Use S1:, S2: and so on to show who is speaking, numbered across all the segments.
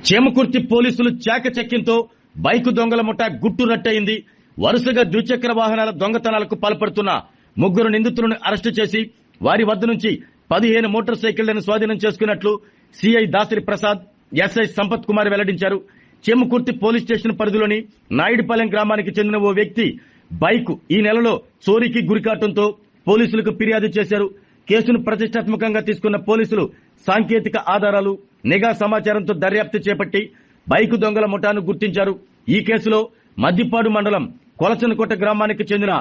S1: చేమకుర్తి పోలీసులు చాకచక్యంతో బైకు దొంగల ముఠా గుట్టు రట్టయింది. వరుసగా ద్విచక్ర వాహనాల దొంగతనాలకు పాల్పడుతున్న 3 నిందితులను అరెస్టు చేసి వారి వద్ద నుంచి 15 మోటార్ సైకిళ్లను స్వాధీనం చేసుకున్నట్లు సిఐ దాసరి ప్రసాద్, ఎస్ఐ సంపత్ కుమార్ వెల్లడించారు. చేమకుర్తి పోలీస్ స్టేషన్ పరిధిలోని నాయుడుపాలెం గ్రామానికి చెందిన ఓ వ్యక్తి బైకు ఈ నెలలో చోరీకి గురికావడంతో పోలీసులకు ఫిర్యాదు చేశారు. కేసును ప్రతిష్టాత్మకంగా తీసుకున్న పోలీసులు సాంకేతిక ఆధారాలు, నిఘా సమాచారంతో దర్యాప్తు చేపట్టి బైకు దొంగల ముఠాను గుర్తించారు. ఈ కేసులో మద్దిపాడు మండలం కొలచనకోట గ్రామానికి చెందిన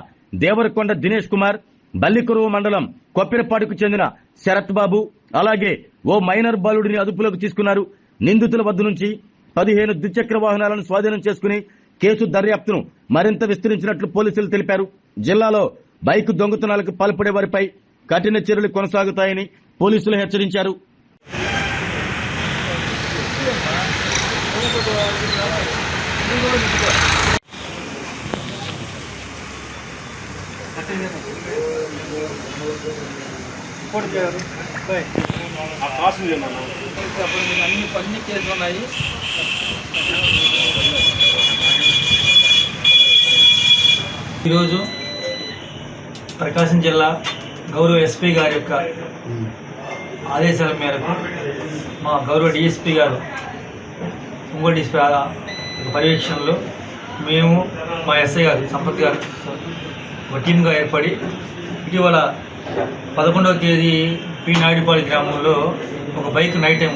S1: దేవరకొండ దినేష్ కుమార్, బల్లికురువు మండలం కొప్పెరపాడుకు చెందిన శరత్ బాబు, అలాగే ఓ మైనర్ బాలుడిని అదుపులోకి తీసుకున్నారు. నిందితుల వద్ద నుంచి 15 ద్విచక్ర వాహనాలను స్వాధీనం చేసుకుని కేసు దర్యాప్తును మరింత విస్తరించినట్లు పోలీసులు తెలిపారు. జిల్లాలో బైకు దొంగతనాలకు పాల్పడే వారిపై కఠిన చర్యలు కొనసాగుతాయని పోలీసులు హెచ్చరించారు.
S2: అన్ని కేసులు ఉన్నాయి. ఈరోజు ప్రకాశం జిల్లా గౌరవ ఎస్పీ గారి యొక్క ఆదేశాల మేరకు మా గౌరవ డిఎస్పీ గారు, ఒంగోలు డిఎస్పీ పర్యవేక్షణలో మేము మా ఎస్ఐ గారు సంపత్ గారు ఒక టీమ్గా ఏర్పడి ఇటీవల 11వ తేదీ పి నాయుడుపాలెం గ్రామంలో ఒక బైక్ నైట్ టైం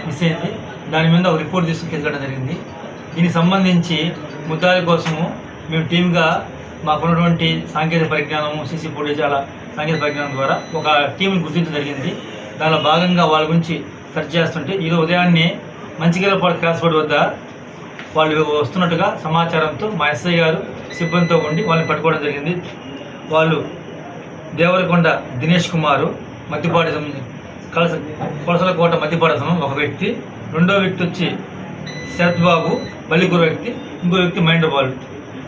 S2: మిస్ అయింది. దాని మీద ఒక రిపోర్ట్ తీసుకుని వెళ్ళడం జరిగింది. దీనికి సంబంధించి ముద్దాల కోసము మేము టీమ్గా మాకున్నటువంటి సాంకేతిక పరిజ్ఞానము, సీసీ ఫుటేజ్ అలా సాంకేతిక పరిజ్ఞానం ద్వారా ఒక టీంని గుర్తించడం జరిగింది. దానిలో భాగంగా వాళ్ళ గురించి సెర్చ్ చేస్తుంటే ఈరోజు ఉదయాన్నే మంచిగలపాడు క్రాస్ రోడ్ వద్ద వాళ్ళు వస్తున్నట్టుగా సమాచారంతో మా ఎస్ఐ గారు సిబ్బందితో ఉండి వాళ్ళని పట్టుకోవడం జరిగింది. వాళ్ళు దేవరకొండ దినేష్ కుమారు, మద్దిపాడు కొలసలకోట మద్దిపాడు ఒక వ్యక్తి, రెండో వ్యక్తి వచ్చి శరత్ బాబు, బల్లికూరు వ్యక్తి, ఇంకో వ్యక్తి మైనర్ బాలు.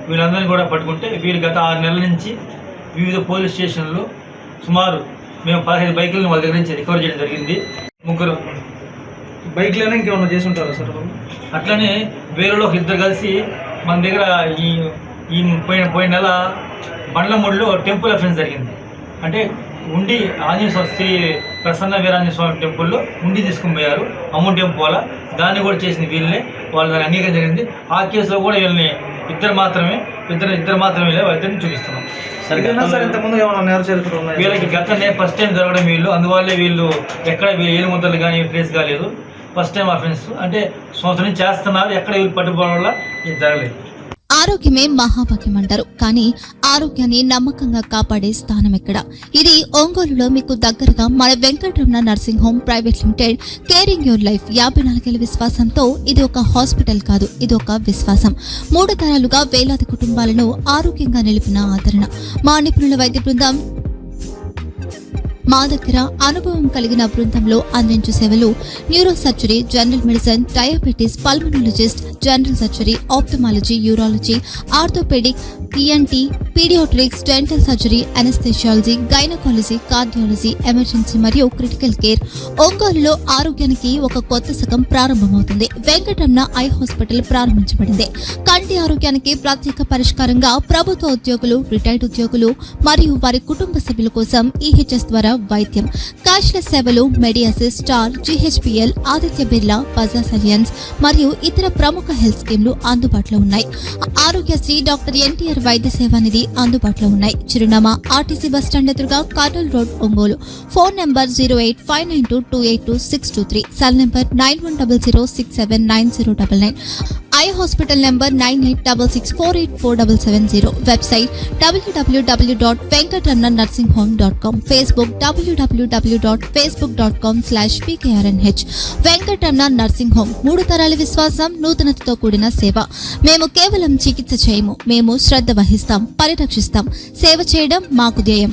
S2: వీళ్ళందరినీ కూడా పట్టుకుంటే వీళ్ళు గత 6 నెలల నుంచి వివిధ పోలీస్ స్టేషన్లో సుమారు మేము 15 బైకులను వాళ్ళ దగ్గర నుంచి రికవర్ చేయడం జరిగింది. 3
S3: బైక్లోనే ఇంకేమన్నా చేసి ఉంటారా సార్?
S2: అట్లనే వేరేలో 2 కలిసి మన దగ్గర ఈ పోయిన నెల బండ్లమూడిలో టెంపుల్ అఫెన్స్ జరిగింది. అంటే ఉండి ఆంజనేయ స్వామి, శ్రీ ప్రసన్న వీరాంజనేయ స్వామి టెంపుల్లో ఉండి తీసుకుని పోయారు, అమౌంట్ ఏం పోలా. దాన్ని కూడా చేసింది వీళ్ళనే, వాళ్ళు దాన్ని అంగీకారం జరిగింది. ఆ కేసులో కూడా వీళ్ళని ఇద్దరు మాత్రమే వాళ్ళిద్దరిని చూపిస్తున్నాం. వీళ్ళకి గతనే ఫస్ట్ టైం జరగడం వీళ్ళు, అందువల్లే వీళ్ళు ఎక్కడ ఏలు ముద్దలు కానీ ట్రేస్ కాలేదు. ఫస్ట్ టైం అఫెన్స్ అంటే సంవత్సరం చేస్తున్నారు, ఎక్కడ వీళ్ళు పట్టుకోవడం వల్ల ఇది జరగలేదు.
S4: ఆరోగ్యమే మహాభాగ్యం అంటారు, కానీ ఆరోగ్యాన్ని నమ్మకంగా కాపాడే స్థానం ఎక్కడ? ఇది ఒంగోలులో మీకు దగ్గరగా మన Venkataramana nursing home private limited. Caring your life 54 ఏళ్ల విశ్వాసంతో ఇది ఒక హాస్పిటల్ కాదు, ఇది ఒక విశ్వాసం. 3 తరాలుగా వేలాది కుటుంబాలను ఆరోగ్యంగా నిలిపిన ఆదరణ. మా నిపుణుల వైద్య బృందం మా దగ్గర అనుభవం కలిగిన బృందంలో అందించే సేవలు: neuro surgery, general medicine, diabetes, pulmonologist, general surgery, ophthalmology, urology, orthopedic, ENT, pediatrics, dental surgery, anesthesiology, gynecology, cardiology, emergency మరియు క్రిటికల్ కేర్. ఒంగోలులో ఆరోగ్యానికి ఒక కొత్త శకం ప్రారంభమవుతుంది. వెంకటరమణ ఐ హాస్పిటల్ ప్రారంభించబడింది. కంటి ఆరోగ్యానికి ప్రత్యేక పరిష్కారంగా ప్రభుత్వ ఉద్యోగులు, రిటైర్డ్ ఉద్యోగులు మరియు వారి కుటుంబ సభ్యుల కోసం EHS ద్వారా వైద్యం. క్యాష్లెస్ సేవలు Medi Assist, Star, GHPL, Aditya Birla, Bajaj Allianz మరియు ఇతర ప్రముఖ హెల్త్ స్కీమ్లు అందుబాటులో ఉన్నాయి. ఆరోగ్యశ్రీ, డాక్టర్ NTR వైద్య సేవా నిధి అందుబాటులో ఉన్నాయి. చిరునామా RTC బస్టాండ్ ఎదురుగా, Kurnool road, Ongole. Phone number 08592282623, cell number 9100679099, eye hospital number 9866484770, website www.venkatramanarsinghome.com, Facebook www.facebook.com/VKRNH. Venkataramana nursing home, 3 తరాల విశ్వాసం, నూతనతతో కూడిన సేవ. మేము కేవలం చికిత్స చేయము, మేము శ్రద్ధ వహిస్తాం, పరిరక్షిస్తాం. సేవ చేయడం మాకు ధ్యేయం.